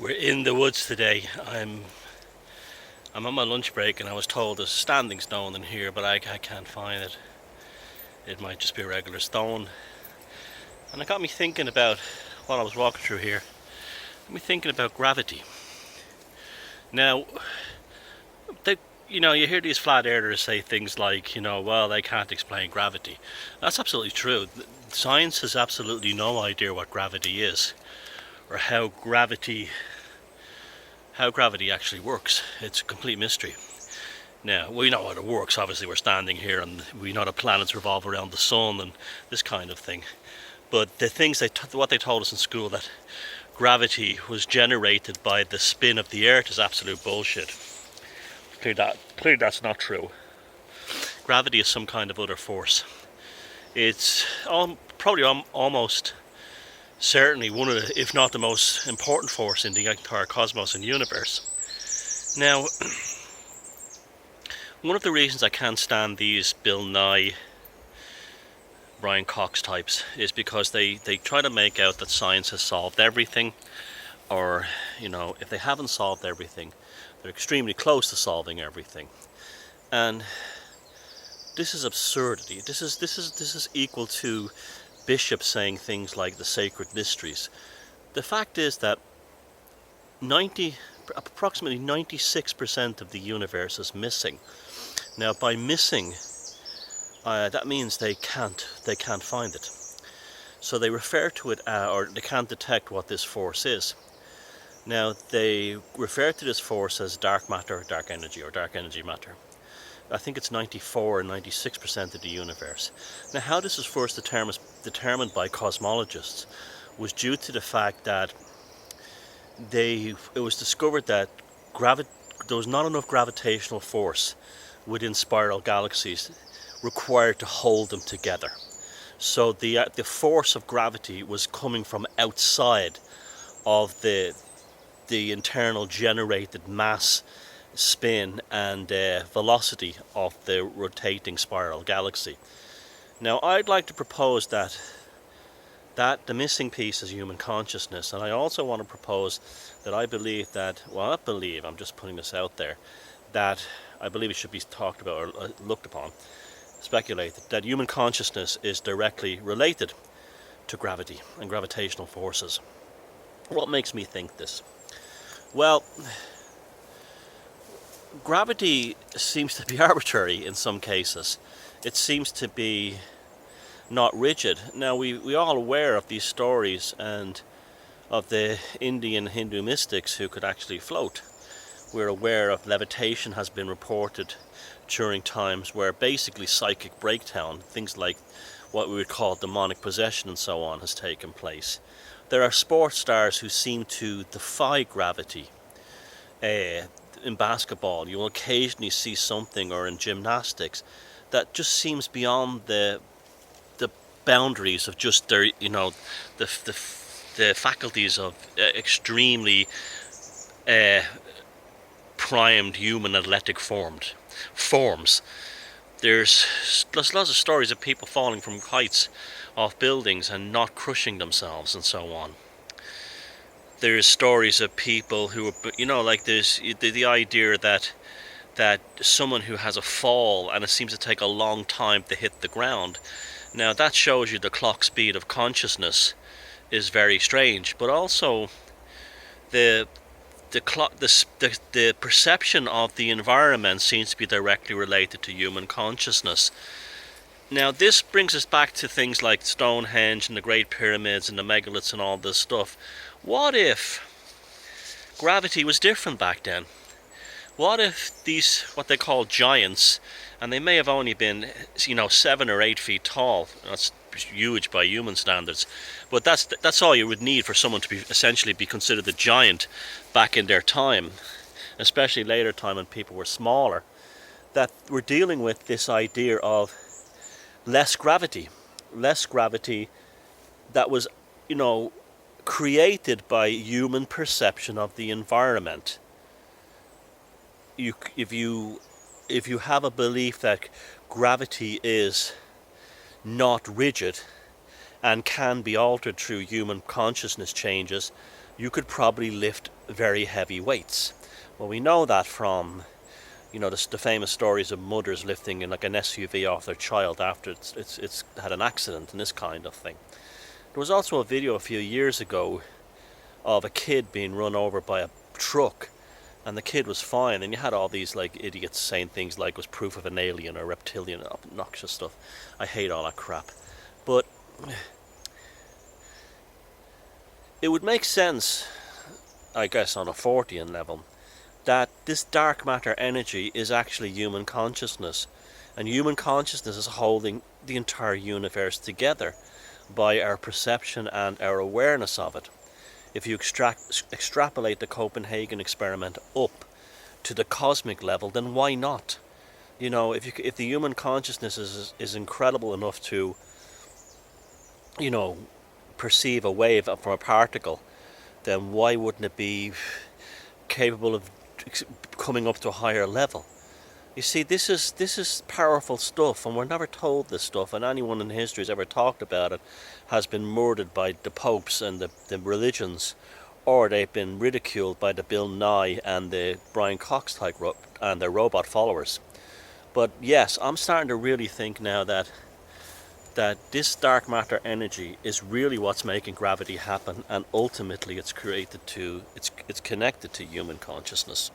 We're in the woods today. I'm on my lunch break and I was told there's a standing stone in here, but I can't find it. It might just be a regular stone. And it got me thinking about, while I was walking through here, got me thinking about gravity. Now, they, you hear these flat earthers say things like, well, they can't explain gravity. That's absolutely true. Science has absolutely no idea what gravity is, or how gravity actually works. It's a complete mystery. Now, we know how it works. Obviously, we're standing here and we know that planets revolve around the sun and this kind of thing. But the things what they told us in school, that gravity was generated by the spin of the Earth, is absolute bullshit. Clearly that's not true. Gravity is some kind of other force. It's probably almost certainly one of the, if not the most important force in the entire cosmos and universe. Now, one of the reasons I can't stand these Bill Nye, Brian Cox types is because they try to make out that science has solved everything, or if they haven't solved everything, they're extremely close to solving everything. And this is absurdity. This is equal to bishops saying things like the sacred mysteries. The fact is that approximately 96% of the universe is missing. Now, by missing, that means they can't find it. So they refer to it, or they can't detect what this force is. Now, they refer to this force as dark matter, dark energy, or dark energy matter. I think it's 94 or 96% of the universe. Now, how this is first determined by cosmologists was due to the fact that it was discovered that there was not enough gravitational force within spiral galaxies required to hold them together. So the force of gravity was coming from outside of the internal generated mass, spin and velocity of the rotating spiral galaxy. Now, I'd like to propose that the missing piece is human consciousness, and I also want to propose that I'm just putting this out there, that I believe it should be talked about or looked upon, speculated, that human consciousness is directly related to gravity and gravitational forces. What makes me think this? Well, gravity seems to be arbitrary in some cases. It seems to be not rigid. Now, we all aware of these stories and of the Indian Hindu mystics who could actually float. We're aware of levitation has been reported during times where basically psychic breakdown, things like what we would call demonic possession and so on, has taken place. There are sports stars who seem to defy gravity. In basketball, you will occasionally see something, or in gymnastics, that just seems beyond the boundaries of just their, the faculties of extremely primed human athletic forms. There's lots of stories of people falling from heights off buildings and not crushing themselves and so on. There's stories of people who, like there's the idea that someone who has a fall and it seems to take a long time to hit the ground. Now, that shows you the clock speed of consciousness is very strange, but also the perception of the environment seems to be directly related to human consciousness. Now, this brings us back to things like Stonehenge and the Great Pyramids and the megaliths and all this stuff. What if gravity was different back then? What if these, what they call giants, and they may have only been, 7 or 8 feet tall. That's huge by human standards. But that's all you would need for someone to essentially be considered a giant back in their time, especially later time when people were smaller. That we're dealing with this idea of less gravity that was, created by human perception of the environment. If you have a belief that gravity is not rigid and can be altered through human consciousness changes, you could probably lift very heavy weights. Well, we know that from, you know, the famous stories of mothers lifting in like an SUV off their child after it's had an accident and this kind of thing. There was also a video a few years ago of a kid being run over by a truck, and the kid was fine, and you had all these like idiots saying things like it was proof of an alien or reptilian, obnoxious stuff. I hate all that crap. But it would make sense, I guess, on a Fortean level, that this dark matter energy is actually human consciousness, and human consciousness is holding the entire universe together by our perception and our awareness of it. If you extrapolate the Copenhagen experiment up to the cosmic level, then why not? You know, if the human consciousness is incredible enough to, you know, perceive a wave from a particle, then why wouldn't it be capable of coming up to a higher level? You see, this is powerful stuff, and we're never told this stuff, and anyone in history who's ever talked about it has been murdered by the popes and the religions, or they've been ridiculed by the Bill Nye and the Brian Cox type and their robot followers. But yes, I'm starting to really think now that this dark matter energy is really what's making gravity happen, and ultimately it's connected to human consciousness.